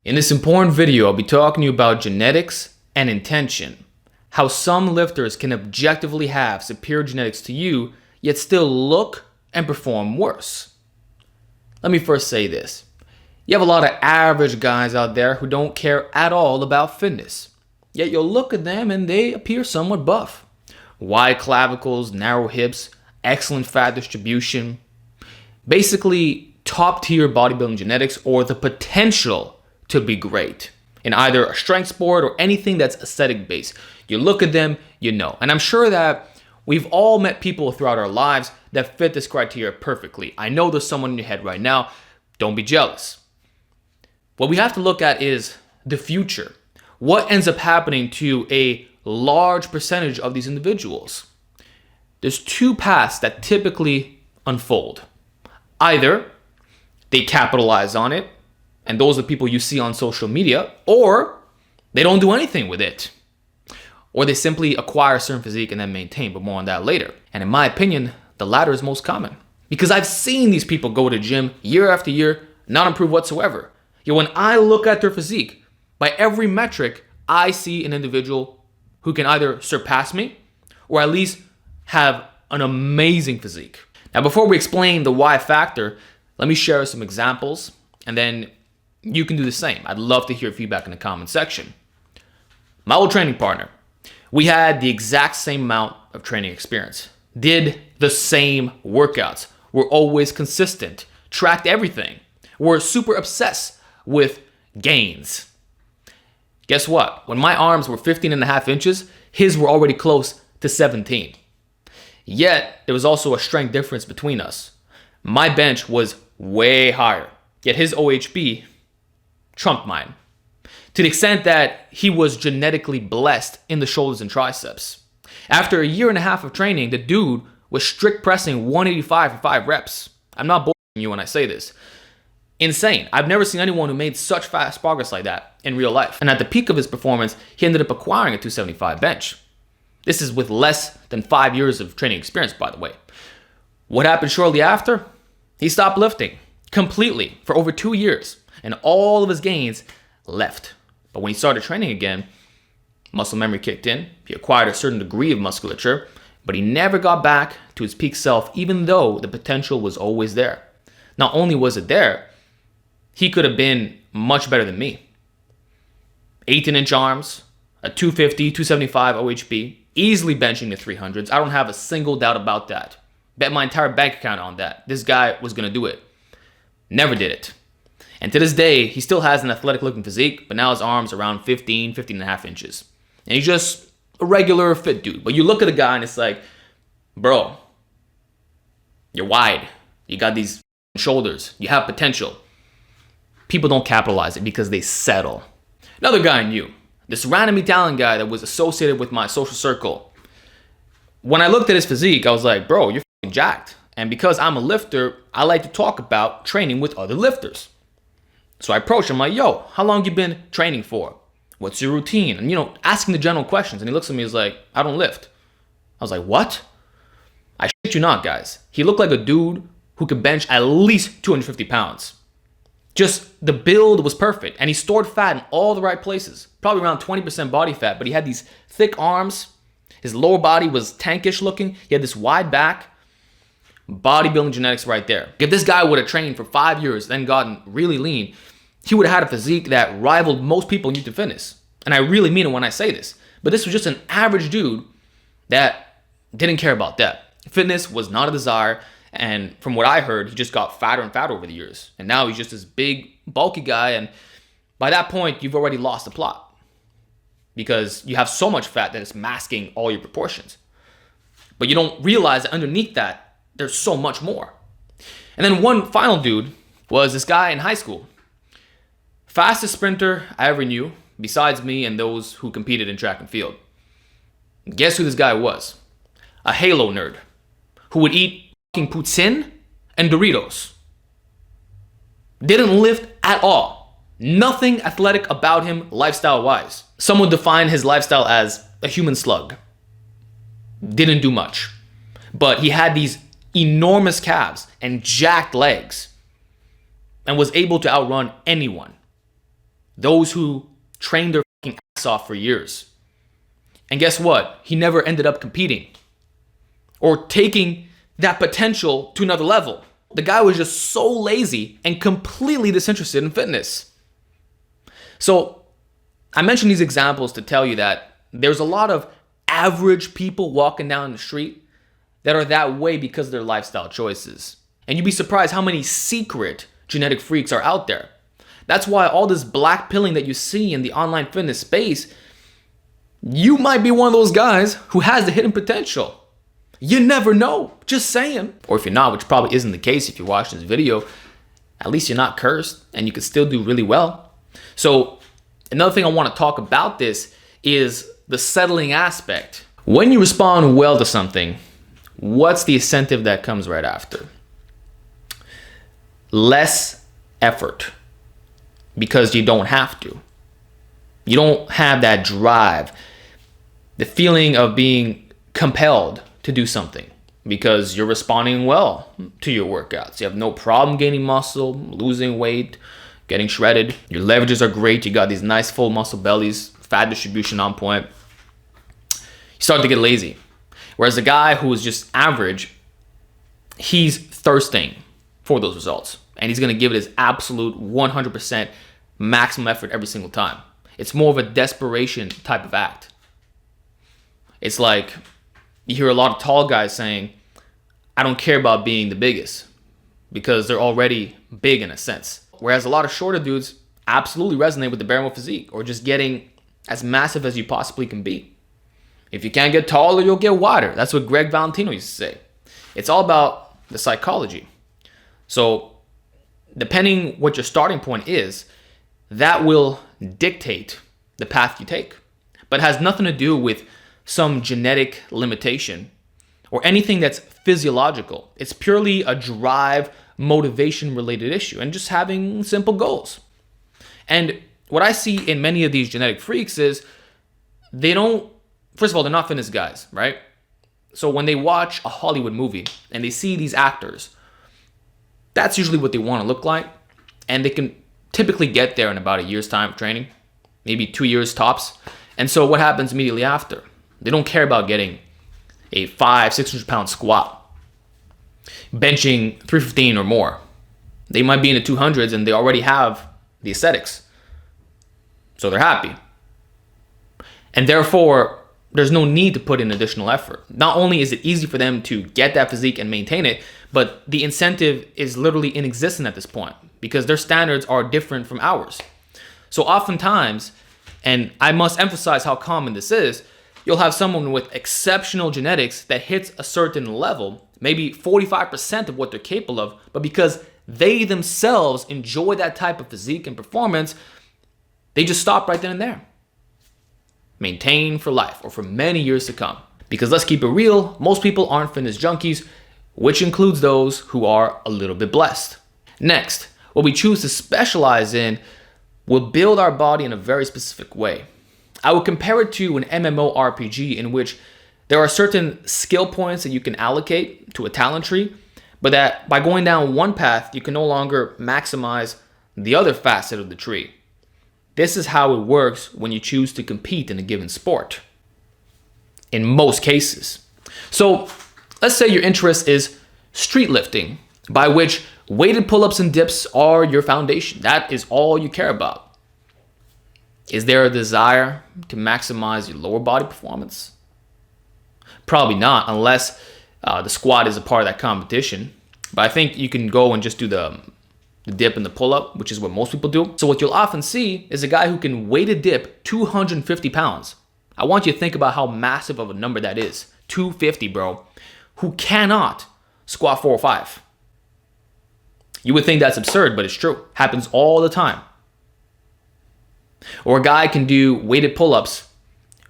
In this important video, I'll be talking to you about genetics and intention. How some lifters can objectively have superior genetics to you, yet still look and perform worse. Let me first say this. You have a lot of average guys out there who don't care at all about fitness. Yet you'll look at them and they appear somewhat buff. Wide clavicles, narrow hips, excellent fat distribution. Basically, top tier bodybuilding genetics or the potential to be great in either a strength sport or anything that's aesthetic based. You look at them, you know. And I'm sure that we've all met people throughout our lives that fit this criteria perfectly. I know there's someone in your head right now. Don't be jealous. What we have to look at is the future. What ends up happening to a large percentage of these individuals? There's two paths that typically unfold. Either they capitalize on it, and those are the people you see on social media, or they don't do anything with it. Or they simply acquire a certain physique and then maintain, but more on that later. And in my opinion, the latter is most common. Because I've seen these people go to the gym year after year, not improve whatsoever. Yet when I look at their physique, by every metric, I see an individual who can either surpass me or at least have an amazing physique. Now, before we explain the why factor, let me share some examples and then you can do the same. I'd love to hear feedback in the comment section. My old training partner, we had the exact same amount of training experience, did the same workouts, were always consistent, tracked everything, were super obsessed with gains. Guess what? When my arms were 15.5 inches, his were already close to 17. Yet, there was also a strength difference between us. My bench was way higher, yet his OHB trumped mine. To the extent that he was genetically blessed in the shoulders and triceps. After a year and a half of training, the dude was strict pressing 185 for 5 reps. I'm not bullshitting you when I say this. Insane. I've never seen anyone who made such fast progress like that in real life. And at the peak of his performance, he ended up acquiring a 275 bench. This is with less than 5 years of training experience, by the way. What happened shortly after? He stopped lifting completely for over 2 years, and all of his gains left. But when he started training again, muscle memory kicked in. He acquired a certain degree of musculature, but he never got back to his peak self, even though the potential was always there. Not only was it there, he could have been much better than me. 18-inch arms, a 250, 275 OHB, easily benching the 300s. I don't have a single doubt about that. Bet my entire bank account on that. This guy was going to do it. Never did it. And to this day, he still has an athletic looking physique, but now his arms are around 15.5 inches. And he's just a regular fit dude. But you look at the guy and it's like, bro, you're wide. You got these shoulders. You have potential. People don't capitalize it because they settle. Another guy I knew, this random Italian guy that was associated with my social circle. When I looked at his physique, I was like, bro, you're fucking jacked. And because I'm a lifter, I like to talk about training with other lifters. So I approached him like, yo, how long you been training for? What's your routine? And, asking the general questions. And he looks at me and is like, I don't lift. I was like, what? I shit you not, guys. He looked like a dude who could bench at least 250 pounds. Just the build was perfect. And he stored fat in all the right places. Probably around 20% body fat. But he had these thick arms. His lower body was tankish looking. He had this wide back. Bodybuilding genetics right there. If this guy would have trained for 5 years, then gotten really lean, he would have had a physique that rivaled most people in YouTube fitness. And I really mean it when I say this. But this was just an average dude that didn't care about that. Fitness was not a desire. And from what I heard, he just got fatter and fatter over the years. And now he's just this big, bulky guy. And by that point, you've already lost the plot. Because you have so much fat that it's masking all your proportions. But you don't realize that underneath that, there's so much more. And then one final dude was this guy in high school. Fastest sprinter I ever knew, besides me and those who competed in track and field. Guess who this guy was? A Halo nerd who would eat fucking poutine and Doritos. Didn't lift at all. Nothing athletic about him lifestyle-wise. Some would define his lifestyle as a human slug. Didn't do much. But he had these enormous calves and jacked legs and was able to outrun anyone. Those who trained their fucking ass off for years. And guess what? He never ended up competing or taking that potential to another level. The guy was just so lazy and completely disinterested in fitness. So I mention these examples to tell you that there's a lot of average people walking down the street that are that way because of their lifestyle choices. And you'd be surprised how many secret genetic freaks are out there. That's why all this black pilling that you see in the online fitness space, you might be one of those guys who has the hidden potential. You never know, just saying. Or if you're not, which probably isn't the case if you're watching this video, at least you're not cursed and you can still do really well. So another thing I want to talk about this is the settling aspect. When you respond well to something, what's the incentive that comes right after? Less effort, because you don't have to. You don't have that drive, the feeling of being compelled to do something because you're responding well to your workouts. You have no problem gaining muscle, losing weight, getting shredded. Your leverages are great. You got these nice full muscle bellies, fat distribution on point. You start to get lazy. Whereas the guy who is just average, he's thirsting for those results. And he's going to give it his absolute 100% maximum effort every single time. It's more of a desperation type of act. It's like you hear a lot of tall guys saying, I don't care about being the biggest, because they're already big in a sense. Whereas a lot of shorter dudes absolutely resonate with the bare minimum physique, or just getting as massive as you possibly can be. If you can't get taller, you'll get wider. That's what Greg Valentino used to say. It's all about the psychology. So depending what your starting point is, that will dictate the path you take. But it has nothing to do with some genetic limitation or anything that's physiological. It's purely a drive, motivation related issue and just having simple goals. And what I see in many of these genetic freaks is first of all, they're not fitness guys, right? So when they watch a Hollywood movie and they see these actors, that's usually what they want to look like. And they can typically get there in about a year's time of training, maybe 2 years tops. And so what happens immediately after? They don't care about getting a 500-600 pound squat, benching 315 or more. They might be in the 200s and they already have the aesthetics. So they're happy. And therefore, there's no need to put in additional effort. Not only is it easy for them to get that physique and maintain it, but the incentive is literally inexistent at this point because their standards are different from ours. So oftentimes, and I must emphasize how common this is, you'll have someone with exceptional genetics that hits a certain level, maybe 45% of what they're capable of, but because they themselves enjoy that type of physique and performance, they just stop right then and there. Maintain for life or for many years to come. Because let's keep it real, most people aren't fitness junkies, which includes those who are a little bit blessed. Next, what we choose to specialize in will build our body in a very specific way. I would compare it to an MMORPG in which there are certain skill points that you can allocate to a talent tree, but that by going down one path, you can no longer maximize the other facet of the tree. This is how it works when you choose to compete in a given sport, in most cases. So let's say your interest is street lifting, by which weighted pull-ups and dips are your foundation. That is all you care about. Is there a desire to maximize your lower body performance? Probably not, unless the squat is a part of that competition. But I think you can go and just do the dip and the pull-up, which is what most people do. So what you'll often see is a guy who can weighted dip 250 pounds. I want you to think about how massive of a number that is. 250, bro. Who cannot squat 405. You would think that's absurd, but it's true. Happens all the time. Or a guy can do weighted pull-ups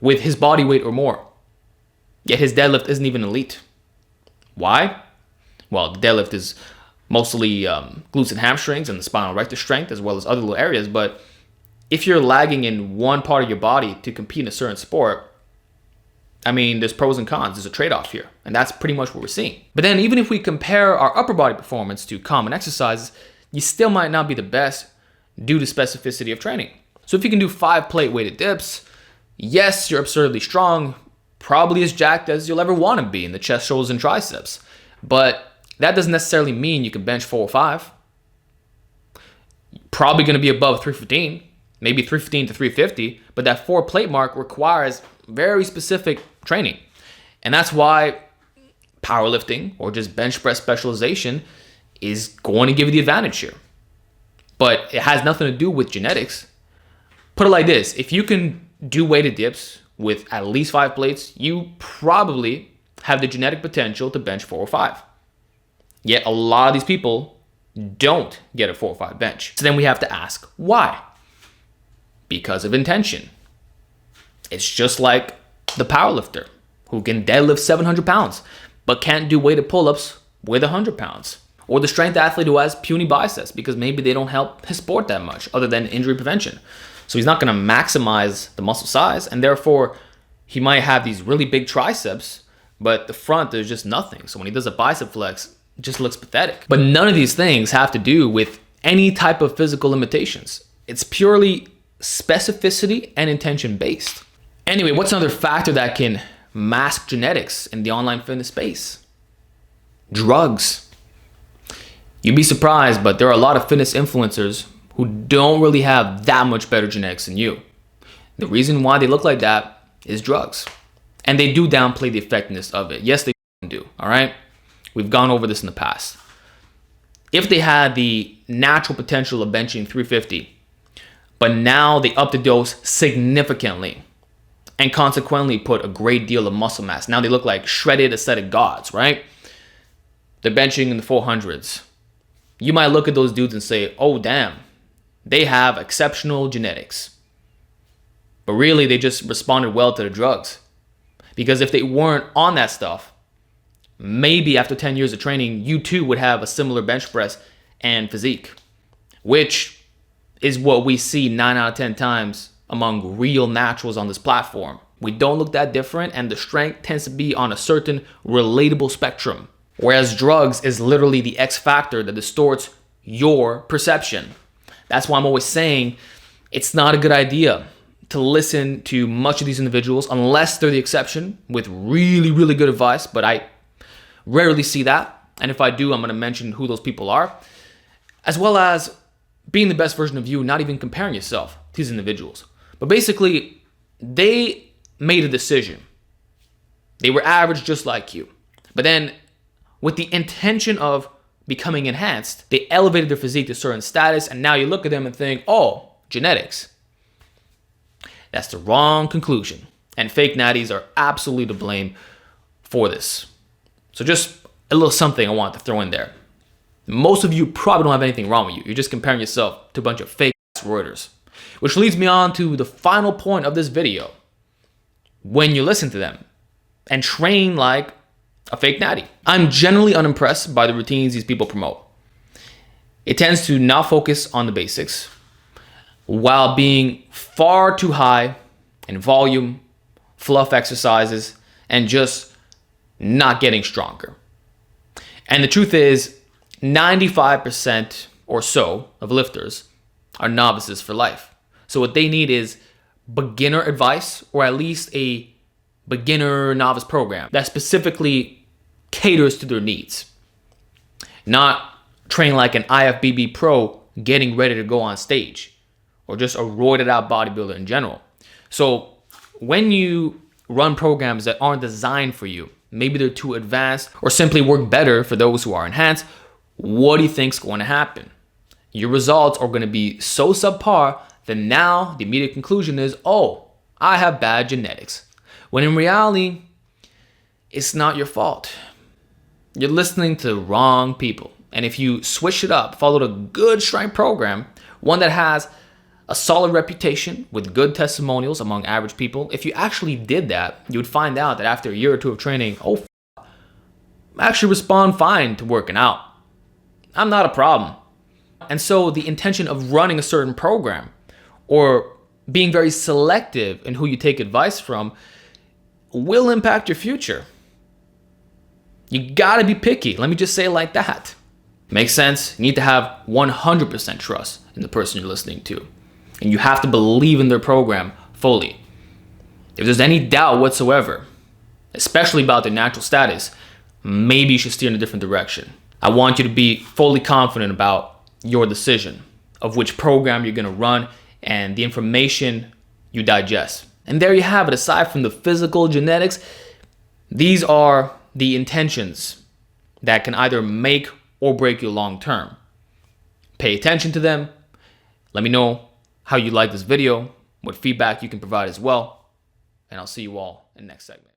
with his body weight or more, yet his deadlift isn't even elite. Why? Well, the deadlift is mostly glutes and hamstrings and the spinal erector strength, as well as other little areas. But if you're lagging in one part of your body to compete in a certain sport, I mean, there's pros and cons. There's a trade-off here. And that's pretty much what we're seeing. But then even if we compare our upper body performance to common exercises, you still might not be the best due to specificity of training. So if you can do 5 plate weighted dips, yes, you're absurdly strong, probably as jacked as you'll ever want to be in the chest, shoulders, and triceps. But that doesn't necessarily mean you can bench 4 or 5. Probably going to be above 315, maybe 315 to 350, but that 4 plate mark requires very specific training. And that's why powerlifting or just bench press specialization is going to give you the advantage here. But it has nothing to do with genetics. Put it like this, if you can do weighted dips with at least 5 plates, you probably have the genetic potential to bench 4 or 5. Yet a lot of these people don't get a 4 or 5 bench. So then we have to ask why? Because of intention. It's just like the powerlifter who can deadlift 700 pounds but can't do weighted pull-ups with 100 pounds. Or the strength athlete who has puny biceps because maybe they don't help his sport that much other than injury prevention. So he's not going to maximize the muscle size, and therefore he might have these really big triceps, but the front there's just nothing. So when he does a bicep flex, it just looks pathetic. But none of these things have to do with any type of physical limitations. It's purely specificity and intention based. Anyway, what's another factor that can mask genetics in the online fitness space? Drugs. You'd be surprised, but there are a lot of fitness influencers who don't really have that much better genetics than you. The reason why they look like that is drugs. And they do downplay the effectiveness of it. Yes, they do, all right? We've gone over this in the past. If they had the natural potential of benching 350, but now they up the dose significantly and consequently put a great deal of muscle mass. Now they look like shredded aesthetic gods, right? They're benching in the 400s. You might look at those dudes and say, oh, damn, they have exceptional genetics. But really, they just responded well to the drugs. Because if they weren't on that stuff, maybe after 10 years of training, you too would have a similar bench press and physique, which is what we see 9 out of 10 times among real naturals on this platform. We don't look that different, and the strength tends to be on a certain relatable spectrum. Whereas drugs is literally the X factor that distorts your perception. That's why I'm always saying it's not a good idea to listen to much of these individuals unless they're the exception with really, really good advice, but I rarely see that. And if I do, I'm going to mention who those people are, as well as being the best version of you, not even comparing yourself to these individuals. But basically, they made a decision. They were average just like you. But then with the intention of becoming enhanced, they elevated their physique to a certain status, and now you look at them and think, oh, genetics. That's the wrong conclusion. And fake natties are absolutely to blame for this. So just a little something I want to throw in there. Most of you probably don't have anything wrong with you. You're just comparing yourself to a bunch of fake Reuters. Which leads me on to the final point of this video. When you listen to them and train like a fake natty. I'm generally unimpressed by the routines these people promote. It tends to not focus on the basics while being far too high in volume, fluff exercises, and just not getting stronger. And the truth is, 95% or so of lifters are novices for life. So what they need is beginner advice, or at least a beginner novice program that specifically caters to their needs. Not train like an IFBB pro getting ready to go on stage, or just a roided out bodybuilder in general. So when you run programs that aren't designed for you, maybe they're too advanced or simply work better for those who are enhanced, what do you think's going to happen? Your results are going to be so subpar that now the immediate conclusion is, oh, I have bad genetics. When in reality, it's not your fault. You're listening to the wrong people. And if you switch it up, followed a good strength program, one that has a solid reputation with good testimonials among average people, if you actually did that, you would find out that after a year or two of training, I actually respond fine to working out. I'm not a problem. And so the intention of running a certain program or being very selective in who you take advice from will impact your future. You gotta be picky. Let me just say it like that. Makes sense? You need to have 100% trust in the person you're listening to. And you have to believe in their program fully. If there's any doubt whatsoever, especially about their natural status, maybe you should steer in a different direction. I want you to be fully confident about your decision of which program you're going to run and the information you digest. And there you have it. Aside from the physical genetics, these are the intentions that can either make or break you long term. Pay attention to them. Let me know how you like this video, what feedback you can provide as well. And I'll see you all in the next segment.